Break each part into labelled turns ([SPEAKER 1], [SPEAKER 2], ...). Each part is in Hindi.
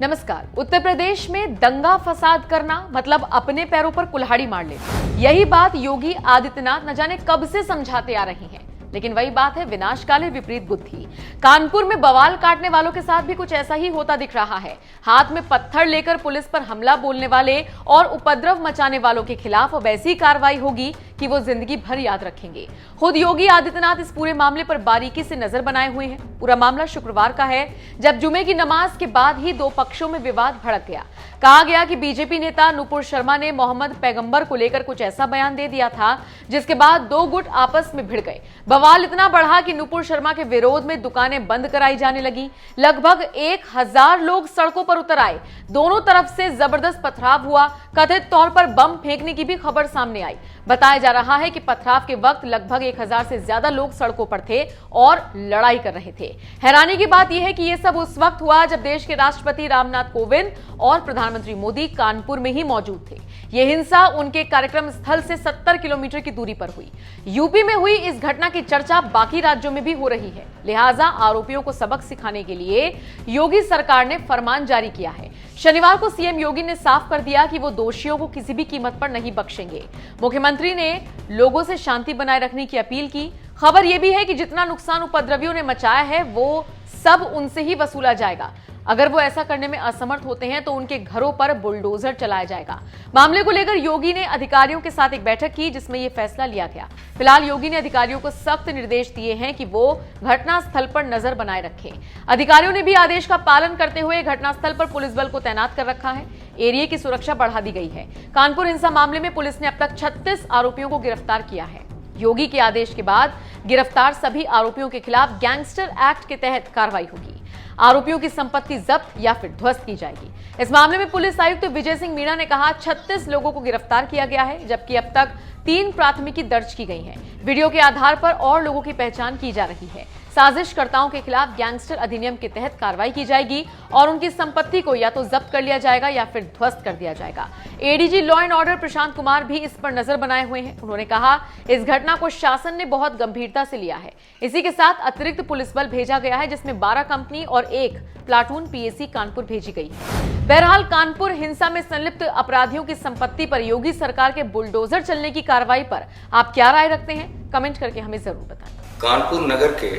[SPEAKER 1] नमस्कार। उत्तर प्रदेश में दंगा फसाद करना मतलब अपने पैरों पर कुल्हाड़ी मार लेना। यही बात योगी आदित्यनाथ न जाने कब से समझाते आ रहे हैं, लेकिन वही बात है विनाशकाले विपरीत बुद्धि। कानपुर में बवाल काटने वालों के साथ भी कुछ ऐसा ही होता दिख रहा है। हाथ में पत्थर लेकर पुलिस पर हमला बोलने वाले और उपद्रव मचाने वालों के खिलाफ वैसी कार्रवाई होगी कि वो जिंदगी भर याद रखेंगे। खुद योगी आदित्यनाथ इस पूरे मामले पर बारीकी से नजर बनाए हुए हैं। पूरा मामला शुक्रवार का है, जब जुमे की नमाज के बाद ही दो पक्षों में विवाद भड़क गया। कहा गया कि बीजेपी नेता नुपुर शर्मा ने मोहम्मद पैगंबर को लेकर कुछ ऐसा बयान दे दिया था, जिसके बाद दो गुट आपस में भिड़ गए। बवाल इतना बढ़ा कि नुपुर शर्मा के विरोध में दुकानें बंद कराई जाने लगी। लगभग 1000 लोग सड़कों पर उतर आए। दोनों तरफ से जबरदस्त पथराव हुआ। कथित तौर पर बम फेंकने की भी खबर सामने आई। बताया जा रहा है कि पथराव के वक्त लगभग 1000 से ज्यादा लोग सड़कों पर थे और लड़ाई कर रहे थे। हैरानी की बात यह है कि यह सब उस वक्त हुआ जब देश के राष्ट्रपति रामनाथ कोविंद और प्रधानमंत्री मोदी कानपुर में ही मौजूद थे। यह हिंसा उनके कार्यक्रम स्थल से 70 किलोमीटर की दूरी पर हुई। यूपी में हुई इस घटना की चर्चा बाकी राज्यों में भी हो रही है। लिहाजा आरोपियों को सबक सिखाने के लिए योगी सरकार ने फरमान जारी किया है। शनिवार को सीएम योगी ने साफ कर दिया कि वो दोषियों को किसी भी कीमत पर नहीं बख्शेंगे। मुख्यमंत्री ने लोगों से शांति बनाए रखने की अपील की। खबर यह भी है कि जितना नुकसान उपद्रवियों ने मचाया है वो सब उनसे ही वसूला जाएगा। अगर वो ऐसा करने में असमर्थ होते हैं तो उनके घरों पर बुलडोजर चलाया जाएगा। मामले को लेकर योगी ने अधिकारियों के साथ एक बैठक की, जिसमें यह फैसला लिया गया। फिलहाल योगी ने अधिकारियों को सख्त निर्देश दिए हैं कि वो घटनास्थल पर नजर बनाए रखें। अधिकारियों ने भी आदेश का पालन करते हुए घटनास्थल पर पुलिस बल को तैनात कर रखा है। एरिया की सुरक्षा बढ़ा दी गई है। कानपुर हिंसा मामले में पुलिस ने अब तक 36 आरोपियों को गिरफ्तार किया है। योगी के आदेश के बाद गिरफ्तार सभी आरोपियों के खिलाफ गैंगस्टर एक्ट के तहत कार्रवाई होगी। आरोपियों की संपत्ति जब्त या फिर ध्वस्त की जाएगी। इस मामले में पुलिस आयुक्त विजय सिंह मीणा ने कहा 36 लोगों को गिरफ्तार किया गया है, जबकि अब तक 3 प्राथमिकी दर्ज की गई हैं। वीडियो के आधार पर और लोगों की पहचान की जा रही है। साजिशकर्ताओं के खिलाफ गैंगस्टर अधिनियम के तहत कार्रवाई की जाएगी और उनकी संपत्ति को या तो जब्त कर लिया जाएगा या फिर ध्वस्त कर दिया जाएगा। ADG law and order Prashant Kumar भी इस पर नजर बनाए हुए हैं। उन्होंने कहा इस घटना को शासन ने बहुत गंभीरता से लिया है। इसी के साथ अतिरिक्त पुलिस बल भेजा गया है, जिसमें 12 कंपनी और 1 प्लाटून पीएसी कानपुर भेजी गई है। बहरहाल कानपुर हिंसा में संलिप्त अपराधियों की संपत्ति पर योगी सरकार के बुलडोजर चलने की कार्रवाई पर आप क्या राय रखते हैं? कमेंट करके हमें जरूर बताएं।
[SPEAKER 2] कानपुर नगर के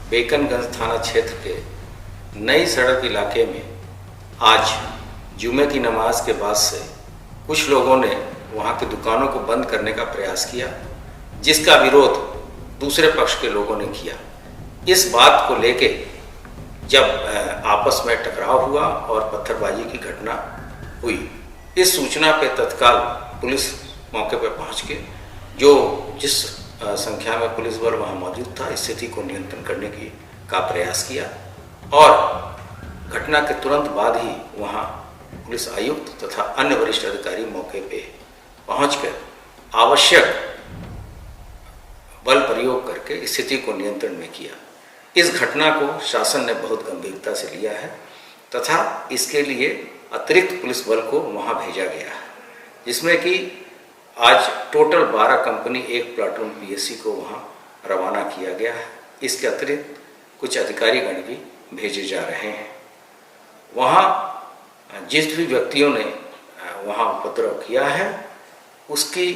[SPEAKER 2] बेकनगंज थाना क्षेत्र के नई सड़क इलाके में आज जुमे की नमाज के बाद से कुछ लोगों ने वहां की दुकानों को बंद करने का प्रयास किया, जिसका विरोध दूसरे पक्ष के लोगों ने किया। इस बात को लेके जब आपस में टकराव हुआ और पत्थरबाजी की घटना हुई, इस सूचना पे तत्काल पुलिस मौके पर पहुंच के जिस संख्या में पुलिस बल वहां मौजूद था, स्थिति को नियंत्रण करने का प्रयास किया और घटना के तुरंत बाद ही वहां पुलिस आयुक्त तथा अन्य वरिष्ठ अधिकारी मौके पे पहुंचकर आवश्यक बल प्रयोग करके स्थिति को नियंत्रण में किया। इस घटना को शासन ने बहुत गंभीरता से लिया है तथा इसके लिए अतिरिक्त पुलिस बल को वहां भेजा गया है, जिसमें कि आज टोटल 12 कंपनी 1 प्लाटून पीएससी को वहां रवाना किया गया है। इसके अतिरिक्त कुछ अधिकारीगण भी भेजे जा रहे हैं। वहां जिस भी व्यक्तियों ने वहां उपद्रव किया है उसकी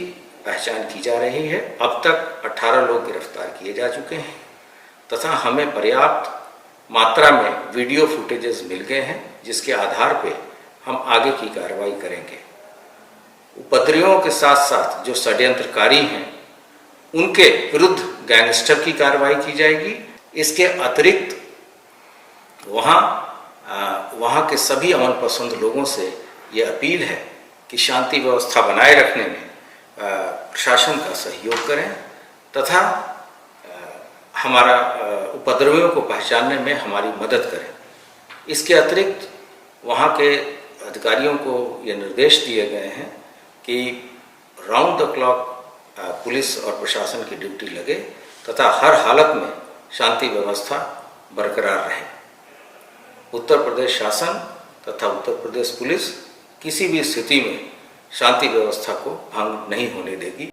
[SPEAKER 2] पहचान की जा रही है। अब तक 18 लोग गिरफ्तार किए जा चुके हैं तथा हमें पर्याप्त मात्रा में वीडियो फुटेजेस मिल गए हैं, जिसके आधार पे हम आगे की कार्रवाई करेंगे। उपद्रवियों के साथ साथ जो षड्यंत्रकारी हैं उनके विरुद्ध गैंगस्टर की कार्रवाई की जाएगी। इसके अतिरिक्त वहाँ के सभी अमन पसंद लोगों से ये अपील है कि शांति व्यवस्था बनाए रखने में प्रशासन का सहयोग करें तथा हमारा उपद्रवियों को पहचानने में हमारी मदद करें। इसके अतिरिक्त वहाँ के अधिकारियों को ये निर्देश दिए गए हैं कि राउंड द क्लॉक पुलिस और प्रशासन की ड्यूटी लगे तथा हर हालत में शांति व्यवस्था बरकरार रहे। उत्तर प्रदेश शासन तथा उत्तर प्रदेश पुलिस किसी भी स्थिति में शांति व्यवस्था को भंग नहीं होने देगी।